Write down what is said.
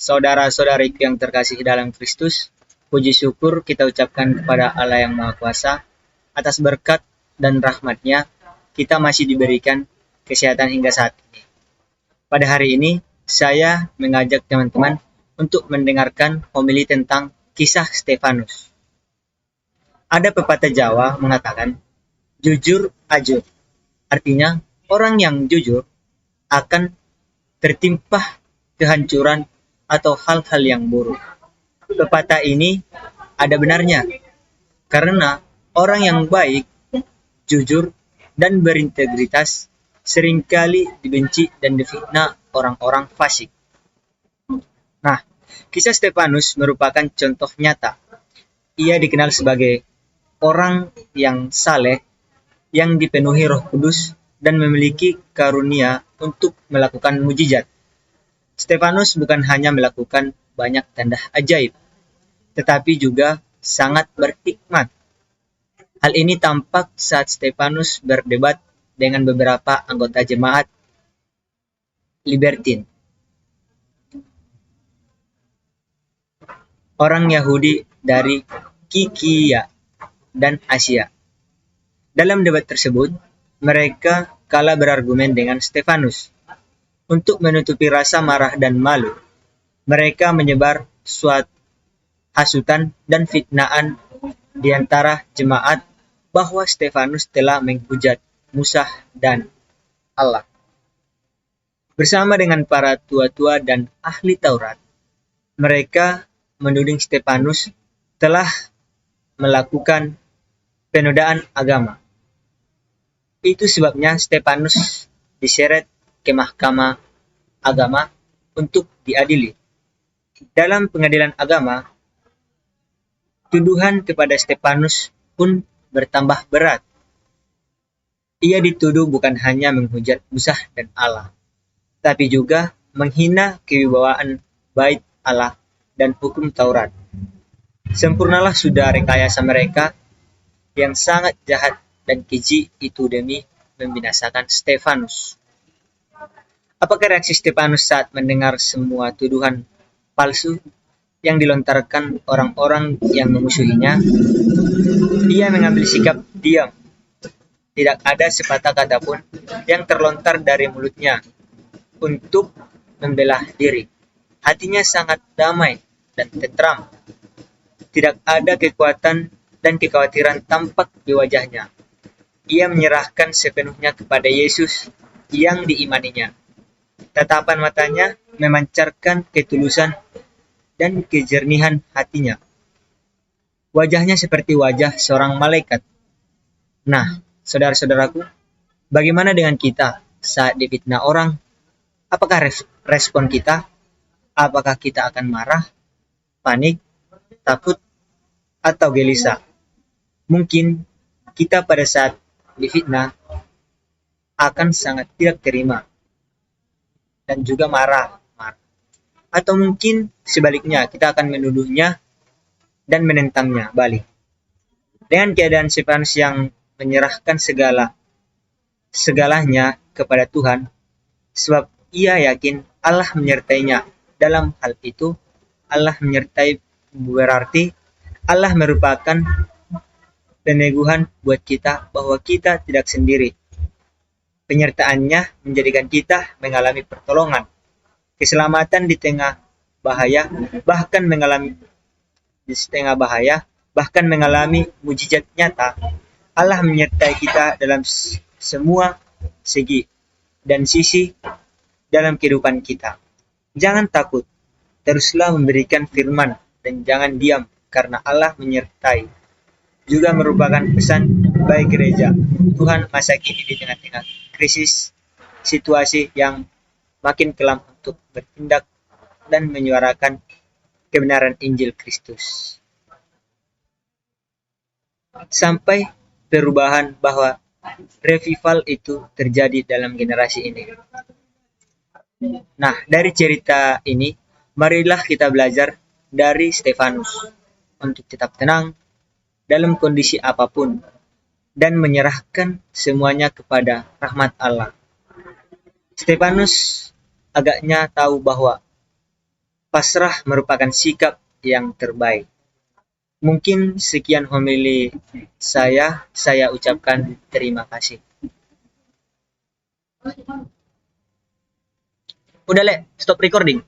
Saudara-saudariku yang terkasih dalam Kristus, puji syukur kita ucapkan kepada Allah yang Maha Kuasa atas berkat dan rahmat-Nya kita masih diberikan kesehatan hingga saat ini. Pada hari ini, saya mengajak teman-teman untuk mendengarkan homili tentang kisah Stefanus. Ada pepatah Jawa mengatakan, jujur ajur. Artinya, orang yang jujur akan tertimpa kehancuran atau hal-hal yang buruk. Pepatah ini ada benarnya, karena orang yang baik, jujur, dan berintegritas seringkali dibenci dan difitnah orang-orang fasik. Nah, kisah Stefanus merupakan contoh nyata. Ia dikenal sebagai orang yang saleh, yang dipenuhi Roh Kudus, dan memiliki karunia untuk melakukan mujizat. Stefanus bukan hanya melakukan banyak tanda ajaib, tetapi juga sangat berhikmat. Hal ini tampak saat Stefanus berdebat dengan beberapa anggota jemaat Libertin, orang Yahudi dari Kikia dan Asia. Dalam debat tersebut, mereka kalah berargumen dengan Stefanus. Untuk menutupi rasa marah dan malu, mereka menyebar suatu hasutan dan fitnaan di antara jemaat bahwa Stefanus telah menghujat Musa dan Allah. Bersama dengan para tua-tua dan ahli Taurat, mereka menuding Stefanus telah melakukan penodaan agama. Itu sebabnya Stefanus diseret ke mahkamah agama untuk diadili. Dalam pengadilan agama, tuduhan kepada Stefanus pun bertambah berat. Ia dituduh bukan hanya menghujat Musa dan Allah, tapi juga menghina kewibawaan bait Allah dan hukum Taurat. Sempurnalah sudah rekayasa mereka yang sangat jahat dan keji itu demi membinasakan Stefanus. Apakah reaksi Stefanus saat mendengar semua tuduhan palsu yang dilontarkan orang-orang yang memusuhinya? Ia mengambil sikap diam. Tidak ada sepatah kata pun yang terlontar dari mulutnya untuk membela diri. Hatinya sangat damai dan tentram. Tidak ada kekuatan dan kekhawatiran tampak di wajahnya. Ia menyerahkan sepenuhnya kepada Yesus yang diimaninya. Tatapan matanya memancarkan ketulusan dan kejernihan hatinya. Wajahnya seperti wajah seorang malaikat. Nah, saudara-saudaraku, bagaimana dengan kita saat difitnah orang? Apakah respon kita? Apakah kita akan marah, panik, takut, atau gelisah? Mungkin kita pada saat difitnah akan sangat tidak terima dan juga marah. Atau mungkin sebaliknya, kita akan menuduhnya dan menentangnya balik. Dengan keadaan Stefanus yang menyerahkan segalanya kepada Tuhan, sebab ia yakin Allah menyertainya. Dalam hal itu, Allah menyertai berarti Allah merupakan peneguhan buat kita bahwa kita tidak sendiri. Penyertaannya menjadikan kita mengalami pertolongan, keselamatan di tengah bahaya, bahkan mengalami mujizat nyata. Allah menyertai kita dalam semua segi dan sisi dalam kehidupan kita. Jangan takut, teruslah memberikan firman dan jangan diam, karena Allah menyertai. Juga merupakan pesan bagi gereja Tuhan masa kini di tengah-tengah krisis situasi yang makin kelam untuk bertindak dan menyuarakan kebenaran Injil Kristus. Sampai perubahan bahwa revival itu terjadi dalam generasi ini. Nah, dari cerita ini, marilah kita belajar dari Stefanus untuk tetap tenang dalam kondisi apapun dan menyerahkan semuanya kepada rahmat Allah. Stefanus agaknya tahu bahwa pasrah merupakan sikap yang terbaik. Mungkin sekian homili saya ucapkan terima kasih. Udah, Le, stop recording.